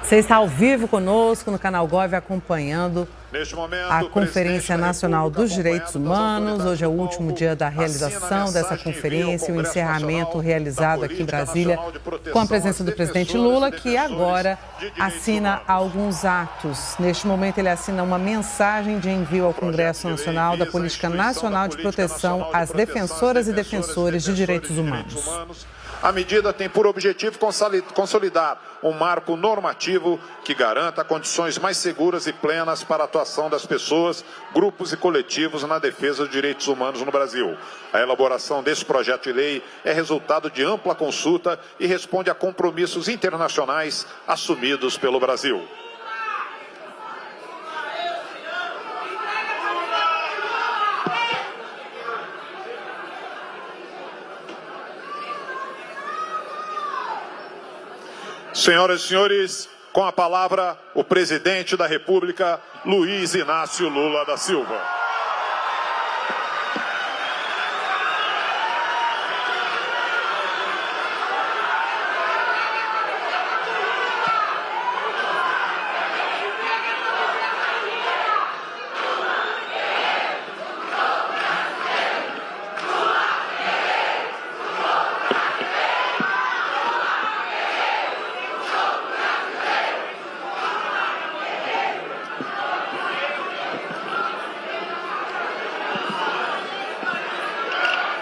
Você está ao vivo conosco no canal Gov acompanhando Neste momento, a Conferência Nacional dos Direitos Humanos. Hoje é o último dia da realização dessa conferência, o encerramento realizado aqui em Brasília com a presença do presidente Lula, que agora assina alguns atos. Neste momento, ele assina uma mensagem de envio ao Congresso Nacional da Política Nacional de Proteção às defensoras e defensores de direitos humanos. A medida tem por objetivo consolidar um marco normativo que garanta condições mais seguras e plenas para a atuação das pessoas, grupos e coletivos na defesa dos direitos humanos no Brasil. A elaboração desse projeto de lei é resultado de ampla consulta e responde a compromissos internacionais assumidos pelo Brasil. Senhoras e senhores, com a palavra, o presidente da República, Luiz Inácio Lula da Silva.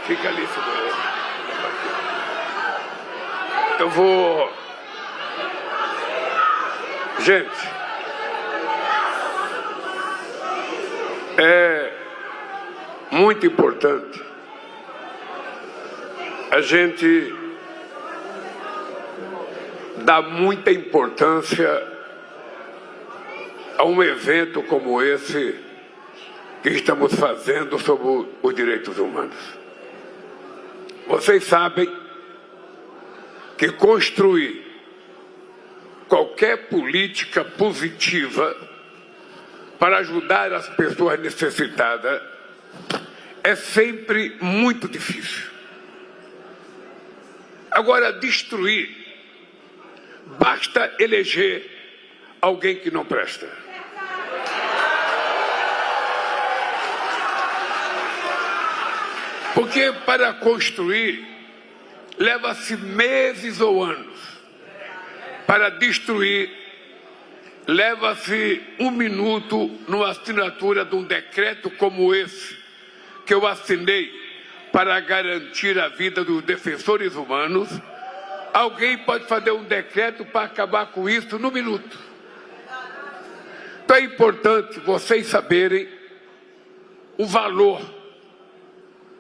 Fica ali, senhor. Eu vou... Gente, é muito importante a gente dar muita importância a um evento como esse que estamos fazendo sobre os direitos humanos. Vocês sabem que construir qualquer política positiva para ajudar as pessoas necessitadas é sempre muito difícil. Agora, destruir, basta eleger alguém que não presta. Porque para construir leva-se meses ou anos. Para destruir leva-se 1 minuto numa assinatura de um decreto como esse que eu assinei para garantir a vida dos defensores humanos. Alguém pode fazer um decreto para acabar com isso no minuto. Então é importante vocês saberem o valor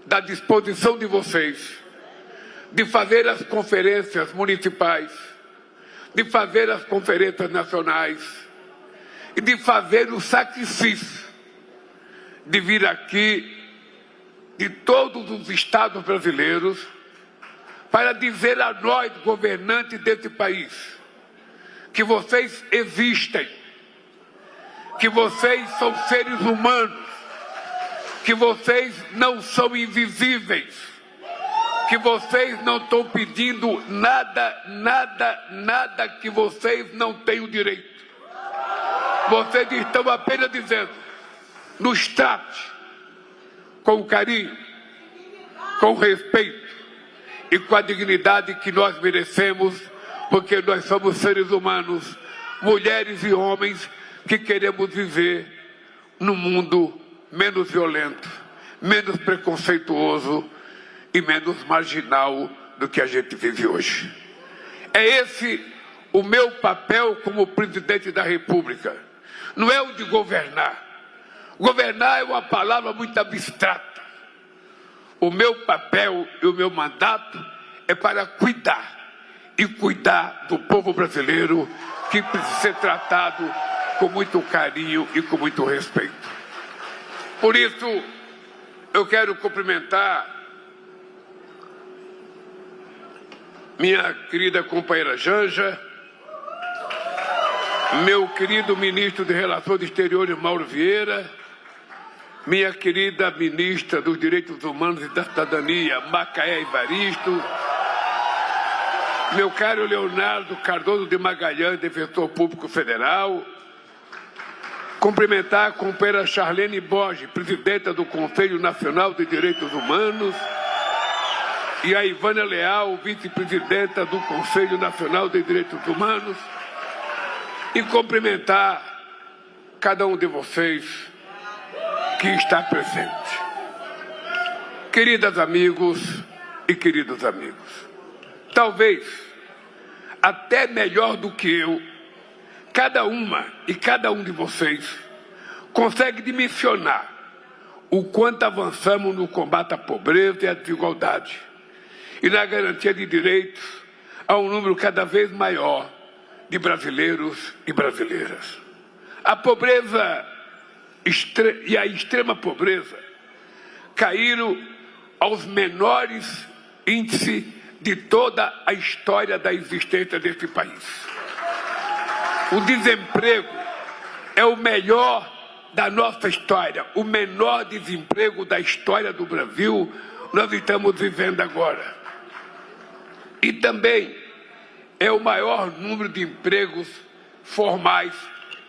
da disposição de vocês de fazer as conferências municipais, de fazer as conferências nacionais e de fazer o sacrifício de vir aqui de todos os estados brasileiros para dizer a nós, governantes desse país, que vocês existem, que vocês são seres humanos, que vocês não são invisíveis, que vocês não estão pedindo nada que vocês não têm o direito. Vocês estão apenas dizendo, nos trate com carinho, com respeito e com a dignidade que nós merecemos, porque nós somos seres humanos, mulheres e homens que queremos viver num mundo menos violento, menos preconceituoso e menos marginal do que a gente vive hoje. É esse o meu papel como presidente da República. Não é o de governar. Governar é uma palavra muito abstrata. O meu papel e o meu mandato é para cuidar e cuidar do povo brasileiro, que precisa ser tratado com muito carinho e com muito respeito. Por isso, eu quero cumprimentar minha querida companheira Janja, meu querido ministro de Relações Exteriores, Mauro Vieira, minha querida ministra dos Direitos Humanos e da Cidadania, Macaé Evaristo, meu caro Leonardo Cardoso de Magalhães, defensor público federal. Cumprimentar a companheira Charlene Borges, presidenta do Conselho Nacional de Direitos Humanos, e a Ivana Leal, vice-presidenta do Conselho Nacional de Direitos Humanos, e cumprimentar cada um de vocês que está presente. Queridas amigos e queridos amigos, talvez até melhor do que eu, cada uma e cada um de vocês consegue dimensionar o quanto avançamos no combate à pobreza e à desigualdade e na garantia de direitos a um número cada vez maior de brasileiros e brasileiras. A pobreza e a extrema pobreza caíram aos menores índices de toda a história da existência desse país. O desemprego é o melhor da nossa história, o menor desemprego da história do Brasil nós estamos vivendo agora. E também é o maior número de empregos formais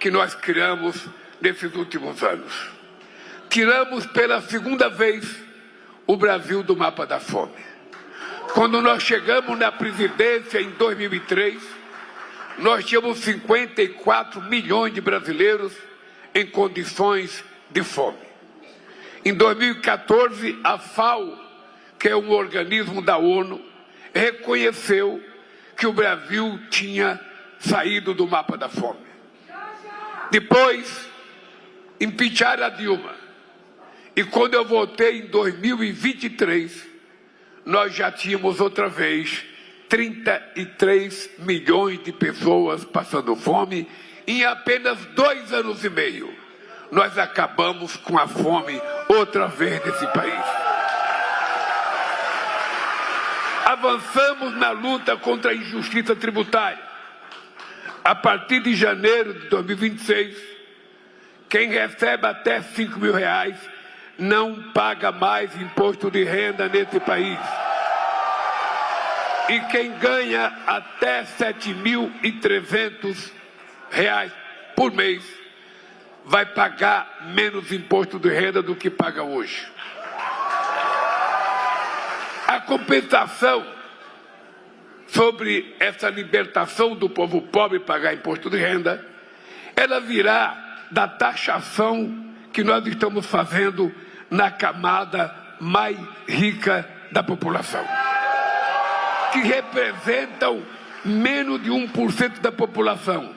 que nós criamos nesses últimos anos. Tiramos pela segunda vez o Brasil do mapa da fome. Quando nós chegamos na presidência em 2003, nós tínhamos 54 milhões de brasileiros em condições de fome. Em 2014, a FAO, que é um organismo da ONU, reconheceu que o Brasil tinha saído do mapa da fome. Depois, impeacharam a Dilma. E quando eu voltei em 2023, nós já tínhamos outra vez 33 milhões de pessoas passando fome. Em apenas 2 anos e meio, nós acabamos com a fome outra vez nesse país. Avançamos na luta contra a injustiça tributária. A partir de janeiro de 2026, quem recebe até R$5.000 não paga mais imposto de renda nesse país. E quem ganha até R$7.300 por mês vai pagar menos imposto de renda do que paga hoje. A compensação sobre essa libertação do povo pobre pagar imposto de renda, ela virá da taxação que nós estamos fazendo na camada mais rica da população, que representam menos de 1% da população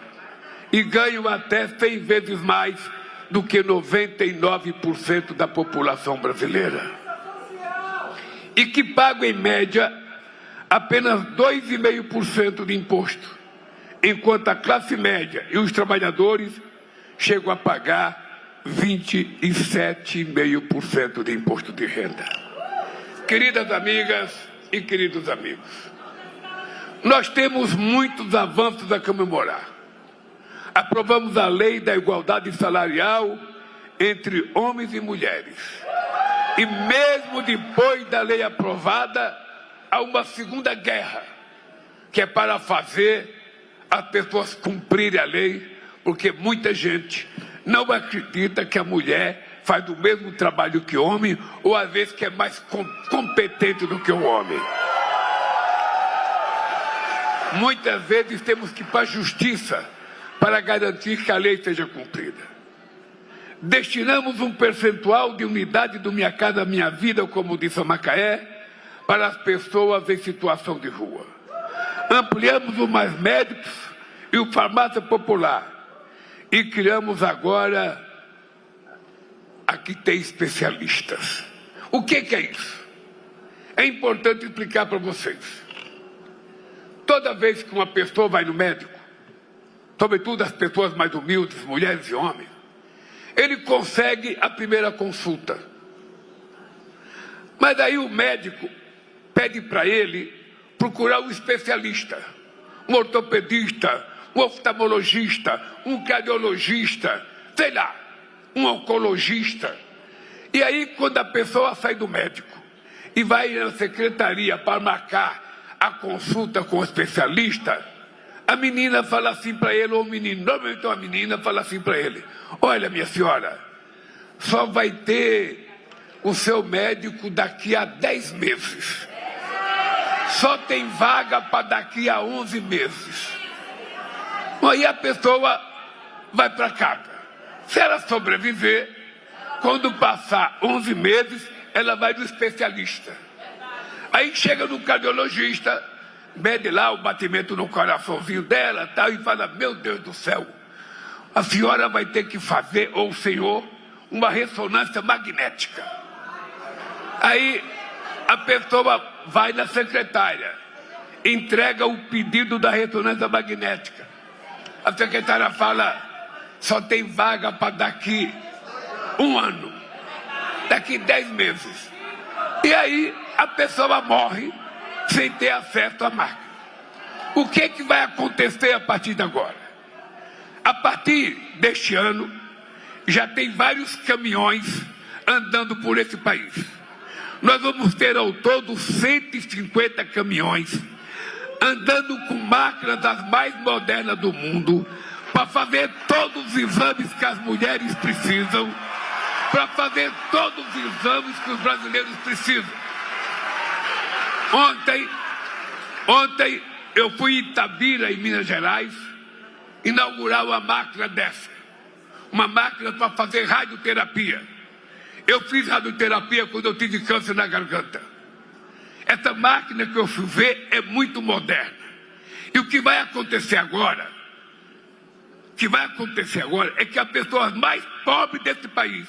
e ganham até 100 vezes mais do que 99% da população brasileira. E que pagam, em média, apenas 2,5% de imposto, enquanto a classe média e os trabalhadores chegam a pagar 27,5% de imposto de renda. Queridas amigas e queridos amigos, nós temos muitos avanços a comemorar. Aprovamos a lei da igualdade salarial entre homens e mulheres. E mesmo depois da lei aprovada, há uma segunda guerra, que é para fazer as pessoas cumprirem a lei, porque muita gente não acredita que a mulher faz o mesmo trabalho que o homem, ou às vezes que é mais competente do que o homem. Muitas vezes temos que ir para a justiça para garantir que a lei seja cumprida. Destinamos um percentual de unidade do Minha Casa Minha Vida, como disse a Macaé, para as pessoas em situação de rua. Ampliamos o Mais Médicos e o Farmácia Popular. E criamos agora, aqui tem especialistas. O que é isso? É importante explicar para vocês. Toda vez que uma pessoa vai no médico, sobretudo as pessoas mais humildes, mulheres e homens, ele consegue a primeira consulta. Mas aí o médico pede para ele procurar um especialista, um ortopedista, um oftalmologista, um cardiologista, sei lá, um oncologista. E aí, quando a pessoa sai do médico e vai na secretaria para marcar a consulta com o especialista, a menina fala assim para ele, ou o menino, normalmente a menina fala assim para ele: olha, minha senhora, só vai ter o seu médico daqui a 10 meses. Só tem vaga para daqui a 11 meses. Aí a pessoa vai para casa. Se ela sobreviver, quando passar 11 meses, ela vai no especialista. Aí chega no cardiologista, mede lá o batimento no coraçãozinho dela, tal, e fala: meu Deus do céu, a senhora vai ter que fazer, ou o senhor, uma ressonância magnética. Aí a pessoa vai na secretária, entrega o pedido da ressonância magnética. A secretária fala: só tem vaga para daqui 1 ano, daqui 10 meses. E aí a pessoa morre sem ter acesso à máquina. O que vai acontecer a partir de agora? A partir deste ano, já tem vários caminhões andando por esse país. Nós vamos ter ao todo 150 caminhões andando com máquinas das mais modernas do mundo para fazer todos os exames que as mulheres precisam, para fazer todos os exames que os brasileiros precisam. Ontem eu fui em Itabira, em Minas Gerais, inaugurar uma máquina dessa. Uma máquina para fazer radioterapia. Eu fiz radioterapia quando eu tive câncer na garganta. Essa máquina que eu fui ver é muito moderna. E o que vai acontecer agora? É que a pessoa mais pobre desse país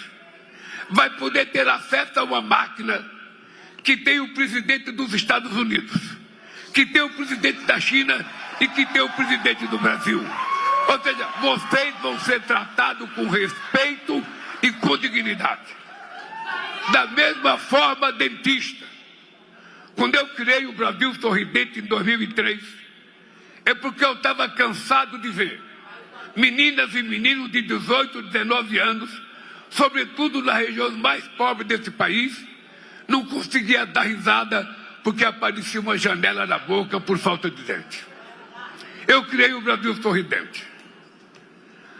vai poder ter acesso a uma máquina que tem o presidente dos Estados Unidos, que tem o presidente da China e que tem o presidente do Brasil. Ou seja, vocês vão ser tratados com respeito e com dignidade. Da mesma forma, dentista. Quando eu criei o Brasil Sorridente em 2003, é porque eu estava cansado de ver meninas e meninos de 18, 19 anos, sobretudo nas regiões mais pobres desse país, não conseguia dar risada porque aparecia uma janela na boca por falta de dente. Eu criei o Brasil Sorridente.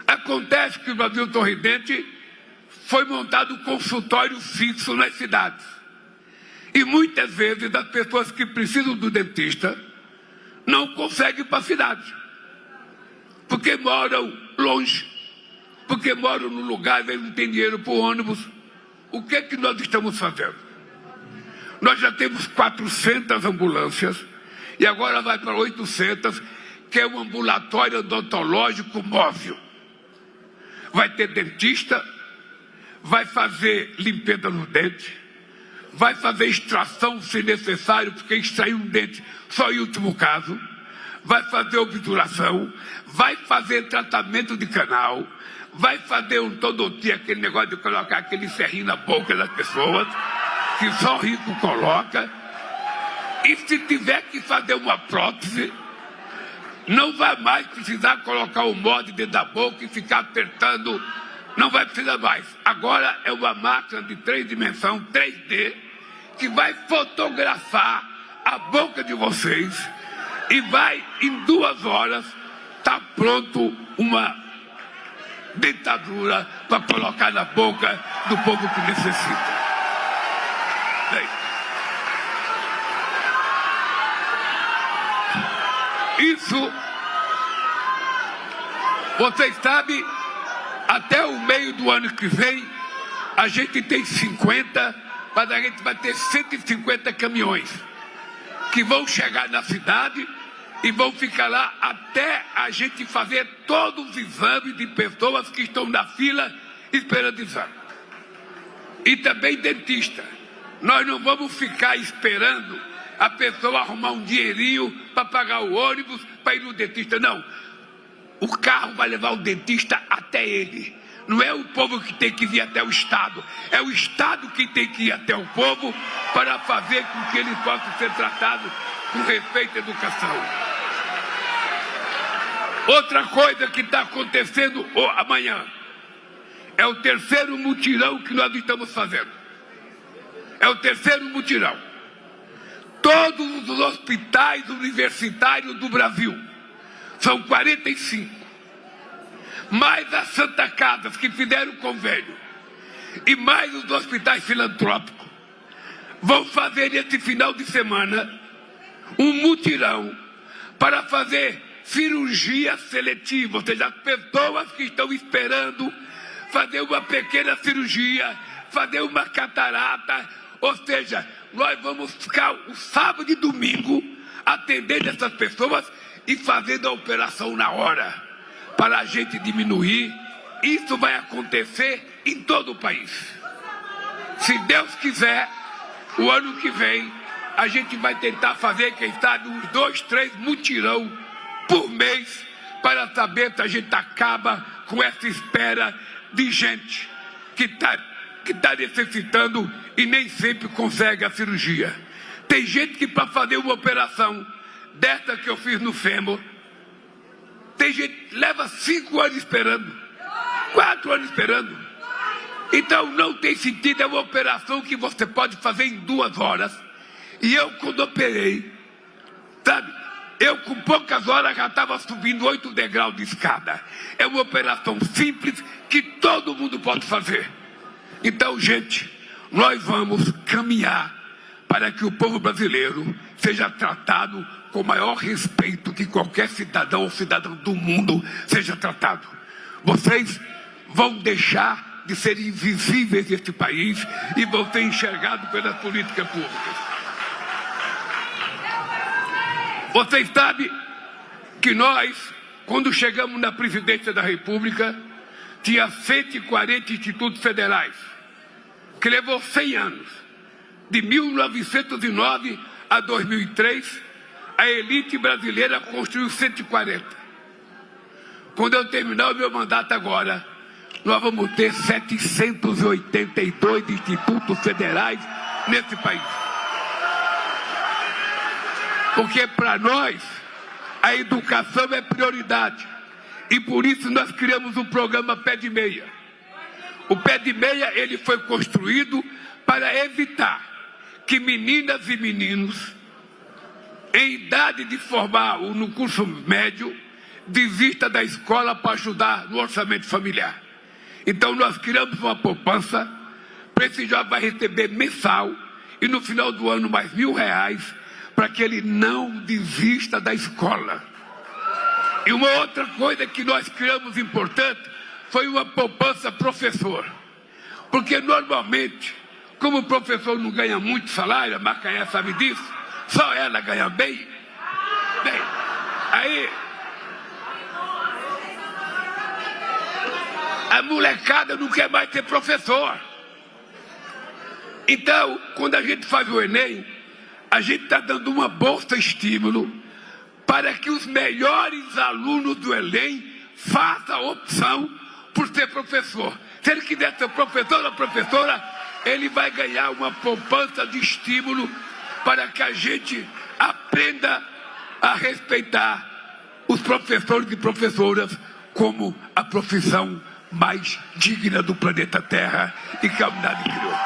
Acontece que o Brasil Sorridente foi montado um consultório fixo nas cidades. E muitas vezes as pessoas que precisam do dentista não conseguem ir para a cidade. Porque moram longe, porque moram num lugar e não tem dinheiro para o ônibus. O que é que nós estamos fazendo? Nós já temos 400 ambulâncias e agora vai para 800, que é um ambulatório odontológico móvel. Vai ter dentista, vai fazer limpeza no dente, vai fazer extração se necessário, porque extrair um dente só em último caso, vai fazer obturação, vai fazer tratamento de canal, vai fazer ortodontia, aquele negócio de colocar aquele ferrinho na boca das pessoas, que só rico coloca. E se tiver que fazer uma prótese, não vai mais precisar colocar o molde dentro da boca e ficar apertando, não vai precisar mais. Agora é uma máquina de 3 dimensões, 3D, que vai fotografar a boca de vocês e vai, em 2 horas, estar pronto uma dentadura para colocar na boca do povo que necessita. Bem, isso, vocês sabem, até o meio do ano que vem, a gente tem 50, mas a gente vai ter 150 caminhões que vão chegar na cidade e vão ficar lá até a gente fazer todos os exames de pessoas que estão na fila esperando exame. E também dentista. Nós não vamos ficar esperando a pessoa arrumar um dinheirinho para pagar o ônibus, para ir no dentista. Não. O carro vai levar o dentista até ele. Não é o povo que tem que vir até o Estado. É o Estado que tem que ir até o povo para fazer com que ele possa ser tratado com respeito à educação. Outra coisa que está acontecendo amanhã é o 3º mutirão que nós estamos fazendo. É o 3º mutirão. todos os hospitais universitários do Brasil. São 45. Mais as Santa Casas que fizeram convênio e mais os hospitais filantrópicos vão fazer esse final de semana um mutirão para fazer cirurgia seletiva, ou seja, as pessoas que estão esperando fazer uma pequena cirurgia, fazer uma catarata, ou seja, nós vamos ficar o sábado e domingo atendendo essas pessoas e fazendo a operação na hora, para a gente diminuir. Isso vai acontecer em todo o país. Se Deus quiser, o ano que vem, a gente vai tentar fazer, quem sabe, uns 2, 3 mutirão por mês, para saber se a gente acaba com essa espera de gente que está necessitando e nem sempre consegue a cirurgia. Tem gente que para fazer uma operação dessa que eu fiz no fêmur, tem gente que leva 5 anos esperando, 4 anos esperando. Então não tem sentido, é uma operação que você pode fazer em 2 horas. E eu, quando operei, sabe, eu com poucas horas já estava subindo 8 degraus de escada. É uma operação simples que todo mundo pode fazer. Então, gente, nós vamos caminhar para que o povo brasileiro seja tratado com o maior respeito que qualquer cidadão ou cidadão do mundo seja tratado. Vocês vão deixar de ser invisíveis neste país e vão ser enxergados pelas políticas públicas. Vocês sabem que nós, quando chegamos na presidência da República, tinha 140 institutos federais, que levou 100 anos. De 1909 a 2003, a elite brasileira construiu 140. Quando eu terminar o meu mandato agora, nós vamos ter 782 institutos federais nesse país. Porque para nós, a educação é prioridade. E por isso nós criamos o programa Pé de Meia. O Pé de Meia, ele foi construído para evitar que meninas e meninos, em idade de formar no curso médio, desista da escola para ajudar no orçamento familiar. Então nós criamos uma poupança, para esse jovem vai receber mensal, e no final do ano mais R$1.000, para que ele não desista da escola. E uma outra coisa que nós criamos importante foi uma poupança professor. Porque normalmente, como o professor não ganha muito salário, a Macaé sabe disso, só ela ganha bem. Aí a molecada não quer mais ser professor. Então, quando a gente faz o Enem, a gente está dando uma bolsa estímulo para que os melhores alunos do Enem façam a opção por ser professor. Se ele quiser ser professor ou professora, ele vai ganhar uma poupança de estímulo para que a gente aprenda a respeitar os professores e professoras como a profissão mais digna do planeta Terra e que a humanidade criou.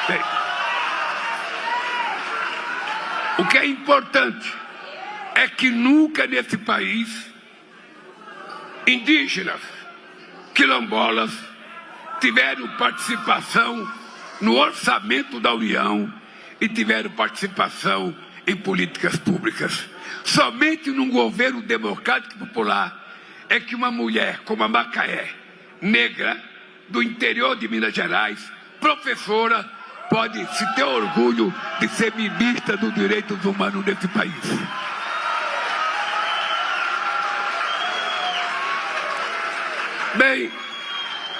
Bem, o que é importante é que nunca nesse país indígenas, quilombolas, tiveram participação no orçamento da União e tiveram participação em políticas públicas. Somente num governo democrático e popular é que uma mulher como a Macaé, negra, do interior de Minas Gerais, professora, pode se ter orgulho de ser ministra dos direitos humanos nesse país. Bem,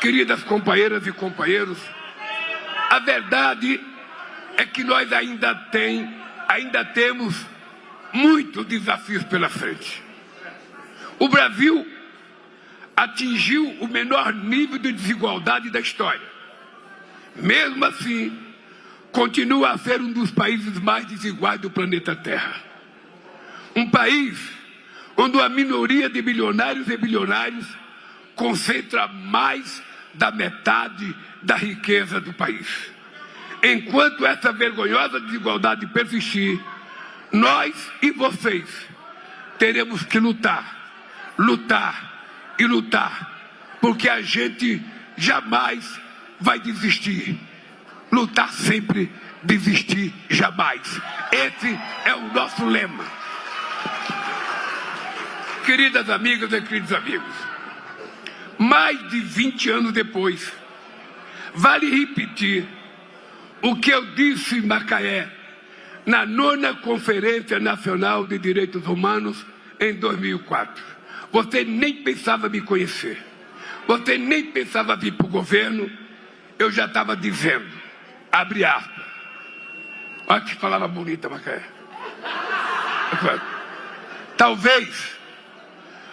queridas companheiras e companheiros, a verdade é que nós ainda temos muitos desafios pela frente. O Brasil atingiu o menor nível de desigualdade da história. Mesmo assim, continua a ser um dos países mais desiguais do planeta Terra. Um país onde a minoria de milionários e bilionários concentra mais da metade da riqueza do país. enquanto essa vergonhosa desigualdade persistir, nós e vocês teremos que lutar, lutar e lutar, porque a gente jamais vai desistir. Lutar sempre, desistir jamais. Esse é o nosso lema. Queridas amigas e queridos amigos, mais de 20 anos depois, vale repetir o que eu disse em Macaé, na 9ª Conferência Nacional de Direitos Humanos, em 2004. Você nem pensava me conhecer, você nem pensava vir para o governo, eu já estava dizendo, abre aspas, olha que palavra bonita, Macaé. Talvez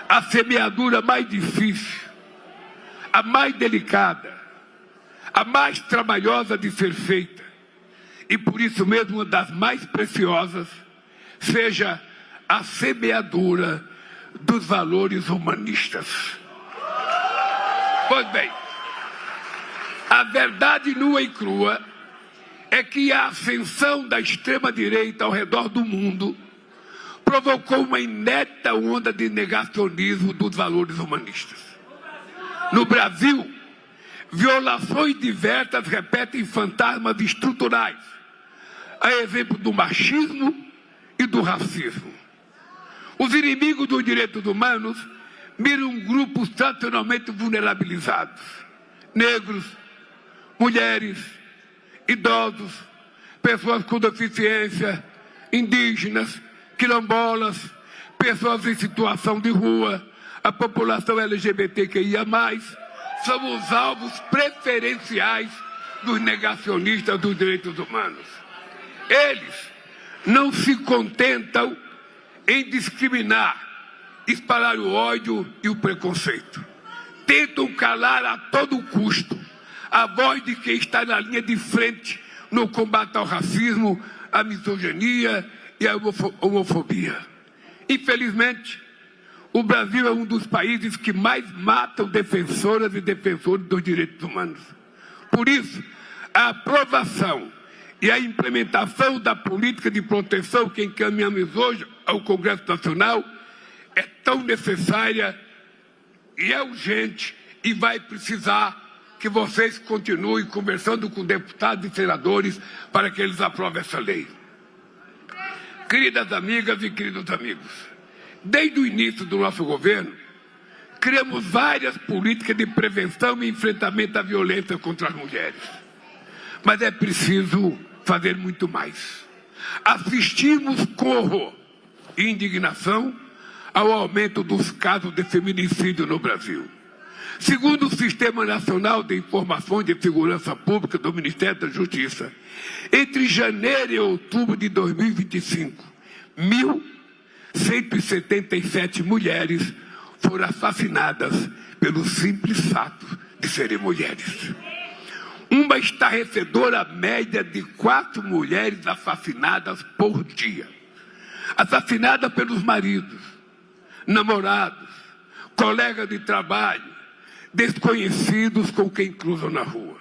a semeadura mais difícil, a mais delicada, a mais trabalhosa de ser feita, e por isso mesmo uma das mais preciosas, seja a semeadura dos valores humanistas. Pois bem, a verdade nua e crua é que a ascensão da extrema-direita ao redor do mundo provocou uma inédita onda de negacionismo dos valores humanistas. No Brasil, violações diversas repetem fantasmas estruturais, a exemplo do machismo e do racismo. Os inimigos dos direitos humanos miram grupos tradicionalmente vulnerabilizados: negros, mulheres, idosos, pessoas com deficiência, indígenas, quilombolas, pessoas em situação de rua, a população LGBTQIA+, são os alvos preferenciais dos negacionistas dos direitos humanos. Eles não se contentam em discriminar, espalhar o ódio e o preconceito. Tentam calar a todo custo a voz de quem está na linha de frente no combate ao racismo, à misoginia e à homofobia. Infelizmente, o Brasil é um dos países que mais matam defensoras e defensores dos direitos humanos. Por isso, a aprovação e a implementação da política de proteção que encaminhamos hoje ao Congresso Nacional é tão necessária e é urgente, e vai precisar que vocês continuem conversando com deputados e senadores para que eles aprovem essa lei. Queridas amigas e queridos amigos, desde o início do nosso governo, criamos várias políticas de prevenção e enfrentamento à violência contra as mulheres. Mas é preciso fazer muito mais. Assistimos com horror e indignação ao aumento dos casos de feminicídio no Brasil. Segundo o Sistema Nacional de Informações de Segurança Pública do Ministério da Justiça, entre janeiro e outubro de 2025, 1.177 mulheres foram assassinadas pelo simples fato de serem mulheres. Uma estarrecedora média de 4 mulheres assassinadas por dia. Assassinadas pelos maridos, namorados, colegas de trabalho, desconhecidos com quem cruzam na rua.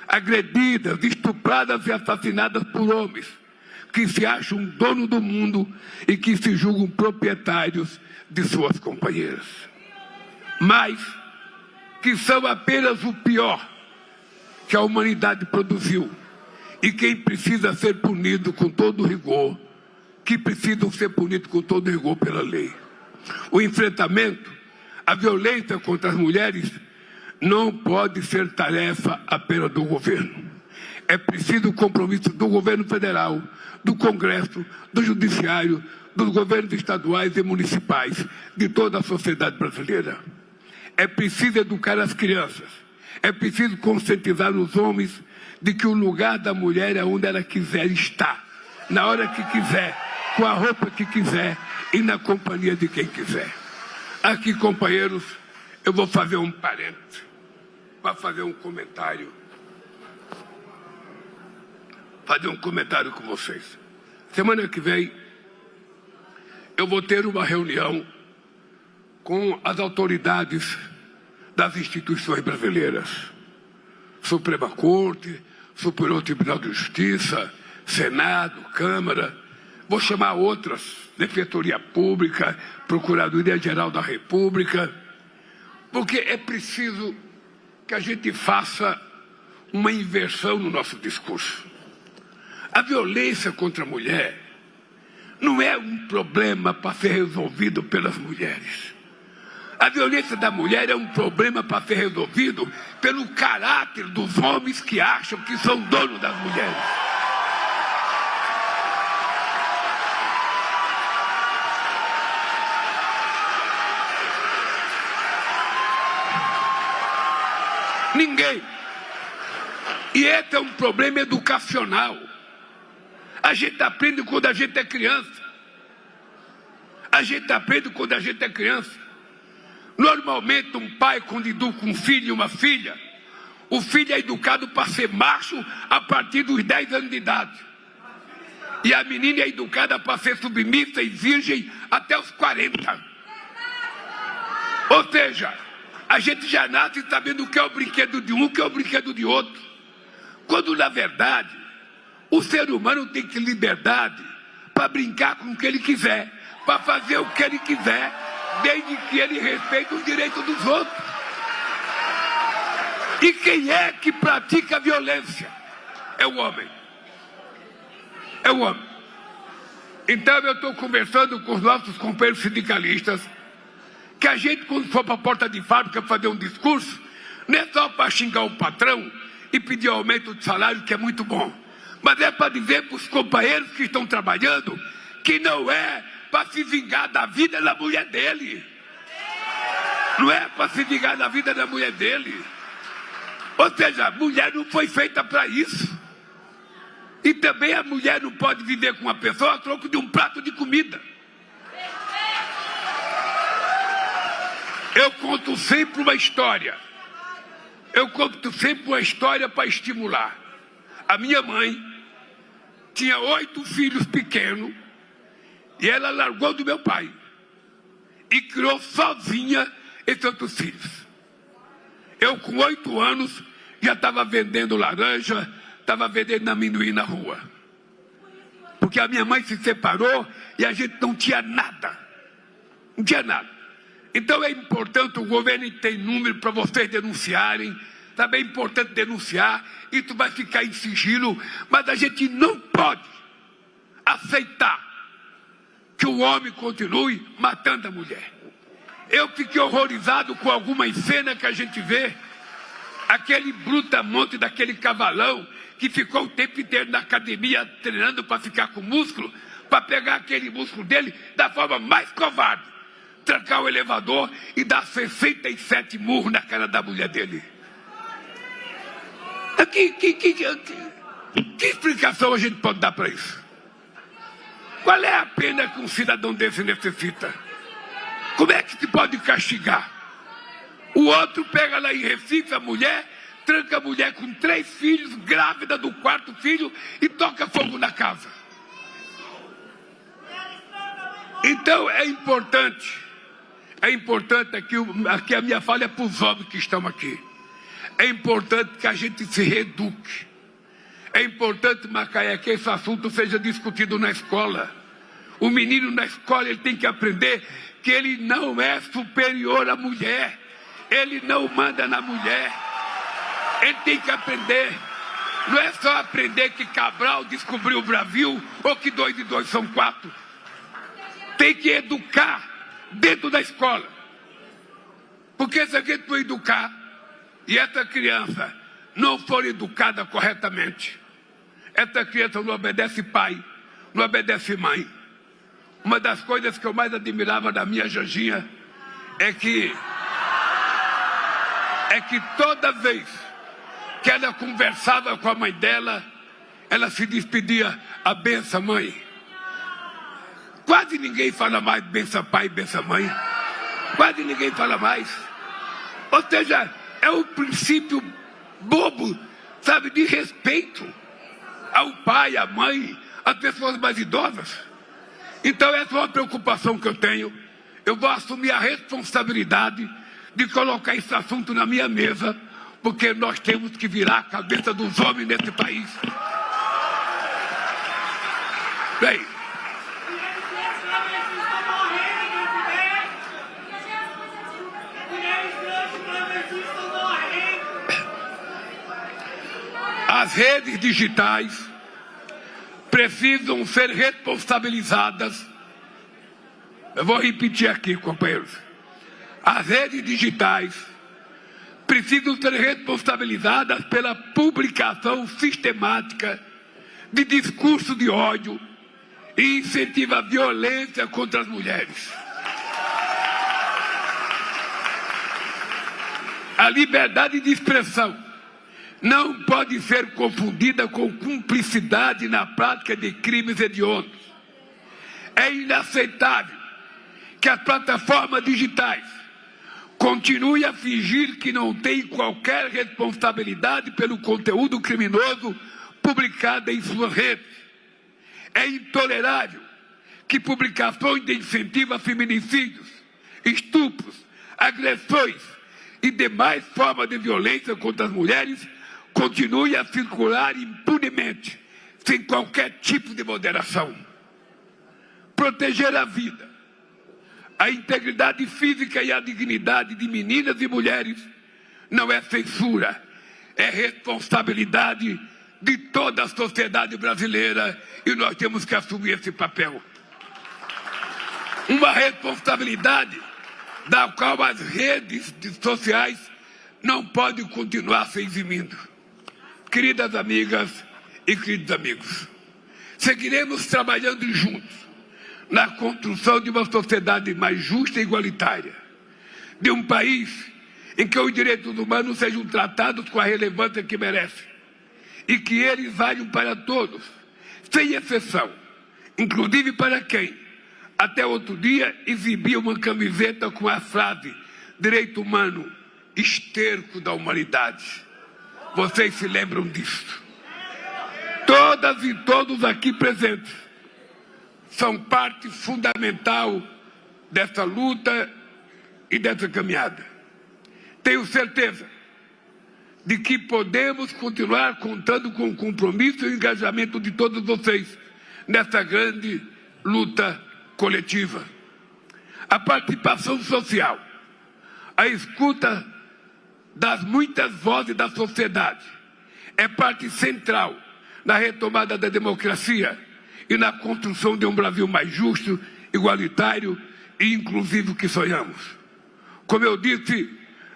Agredidas, estupradas e assassinadas por homens que se acham dono do mundo e que se julgam proprietários de suas companheiras. Mas que são apenas o pior que a humanidade produziu e quem precisa ser punido com todo rigor, que precisam ser punidos com todo rigor pela lei. O enfrentamento à violência contra as mulheres não pode ser tarefa apenas do governo. É preciso o compromisso do governo federal, do Congresso, do Judiciário, dos governos estaduais e municipais, de toda a sociedade brasileira. É preciso educar as crianças. É preciso conscientizar os homens de que o lugar da mulher é onde ela quiser estar, na hora que quiser, com a roupa que quiser e na companhia de quem quiser. Aqui, companheiros, eu vou fazer um parênteses para fazer um comentário. Com vocês. Semana que vem, eu vou ter uma reunião com as autoridades das instituições brasileiras. Suprema Corte, Superior Tribunal de Justiça, Senado, Câmara, vou chamar outras, Defensoria Pública, Procuradoria-Geral da República, porque é preciso que a gente faça uma inversão no nosso discurso. A violência contra a mulher não é um problema para ser resolvido pelas mulheres. A violência da mulher é um problema para ser resolvido pelo caráter dos homens que acham que são donos das mulheres. Ninguém. E esse é um problema educacional. A gente aprende quando a gente é criança. A gente aprende quando a gente é criança. Normalmente, um pai, quando educa um filho e uma filha, o filho é educado para ser macho a partir dos 10 anos de idade. E a menina é educada para ser submissa e virgem até os 40. Ou seja, a gente já nasce sabendo o que é o brinquedo de um, o que é o brinquedo de outro. Quando, na verdade, o ser humano tem que ter liberdade para brincar com o que ele quiser, para fazer o que ele quiser, desde que ele respeite os direitos dos outros. E quem é que pratica a violência? É o homem. É o homem. Então eu estou conversando com os nossos companheiros sindicalistas, que a gente, quando for para a porta de fábrica fazer um discurso, não é só para xingar o patrão e pedir aumento de salário, que é muito bom, mas é para dizer para os companheiros que estão trabalhando que não é para se vingar da vida da mulher dele. Não é para se vingar da vida da mulher dele. Ou seja, a mulher não foi feita para isso. E também a mulher não pode viver com uma pessoa a troco de um prato de comida. Eu conto sempre uma história. Eu conto sempre uma história para estimular. A minha mãe tinha 8 filhos pequenos e ela largou do meu pai e criou sozinha esses 8 filhos. Eu, com 8 anos, já estava vendendo laranja, estava vendendo amendoim na rua. Porque a minha mãe se separou e a gente não tinha nada. Não tinha nada. Então é importante, o governo tem número para vocês denunciarem. Também é importante denunciar. Isso vai ficar em sigilo. Mas a gente não pode aceitar que o homem continue matando a mulher. Eu fiquei horrorizado com algumas cenas que a gente vê. Aquele brutamonte daquele cavalão que ficou o tempo inteiro na academia treinando para ficar com músculo, para pegar aquele músculo dele da forma mais covarde, trancar o elevador e dar 67 murros na cara da mulher dele. Que explicação a gente pode dar para isso? Qual é a pena que um cidadão desse necessita? Como é que se pode castigar? O outro pega lá em Recife a mulher, tranca a mulher com 3 filhos, grávida do 4º filho e toca fogo na casa. Então é importante aqui a minha fala é para os homens que estão aqui. É importante que a gente se reeduque. É importante, Macaé, que esse assunto seja discutido na escola. O menino na escola ele tem que aprender que ele não é superior à mulher. Ele não manda na mulher. Ele tem que aprender. Não é só aprender que Cabral descobriu o Brasil ou que 2 e 2 são 4. Tem que educar dentro da escola. Porque se a gente não educar e essa criança não for educada corretamente, essa criança não obedece pai, não obedece mãe. Uma das coisas que eu mais admirava da minha Janjinha é que toda vez que ela conversava com a mãe dela, ela se despedia: a benção, mãe. Quase ninguém fala mais benção pai, benção mãe. Quase ninguém fala mais. Ou seja, é um princípio bobo, sabe, de respeito ao pai, à mãe, às pessoas mais idosas. Então essa é uma preocupação que eu tenho. Eu vou assumir a responsabilidade de colocar esse assunto na minha mesa, porque nós temos que virar a cabeça dos homens nesse país. Bem, as redes digitais precisam ser responsabilizadas. Eu vou repetir aqui, companheiros. As redes digitais precisam ser responsabilizadas pela publicação sistemática de discurso de ódio e incentiva a violência contra as mulheres. A liberdade de expressão não pode ser confundida com cumplicidade na prática de crimes hediondos. É inaceitável que as plataformas digitais continuem a fingir que não têm qualquer responsabilidade pelo conteúdo criminoso publicado em suas redes. É intolerável que publicações de incentivo a feminicídios, estupros, agressões e demais formas de violência contra as mulheres continue a circular impunemente, sem qualquer tipo de moderação. Proteger a vida, a integridade física e a dignidade de meninas e mulheres não é censura, é responsabilidade de toda a sociedade brasileira e nós temos que assumir esse papel. Uma responsabilidade da qual as redes sociais não podem continuar se eximindo. Queridas amigas e queridos amigos, seguiremos trabalhando juntos na construção de uma sociedade mais justa e igualitária, de um país em que os direitos humanos sejam tratados com a relevância que merecem e que eles valham para todos, sem exceção, inclusive para quem, até outro dia, exibia uma camiseta com a frase direito humano, esterco da humanidade. Vocês se lembram disso? Todas e todos aqui presentes são parte fundamental dessa luta e dessa caminhada. Tenho certeza de que podemos continuar contando com o compromisso e o engajamento de todos vocês nessa grande luta coletiva. A participação social, a escuta das muitas vozes da sociedade é parte central na retomada da democracia e na construção de um Brasil mais justo, igualitário e inclusivo que sonhamos. Como eu disse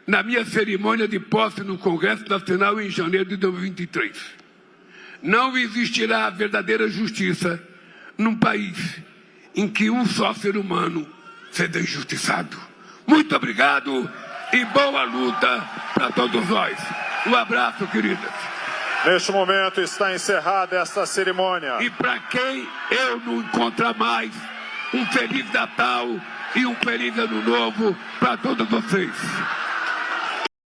na minha cerimônia de posse no Congresso Nacional em janeiro de 2023, não existirá verdadeira justiça num país em que um só ser humano seja injustiçado. Muito obrigado e boa luta para todos nós. Um abraço, queridas. Neste momento está encerrada esta cerimônia. E para quem eu não encontrar mais, um Feliz Natal e um Feliz Ano Novo para todos vocês.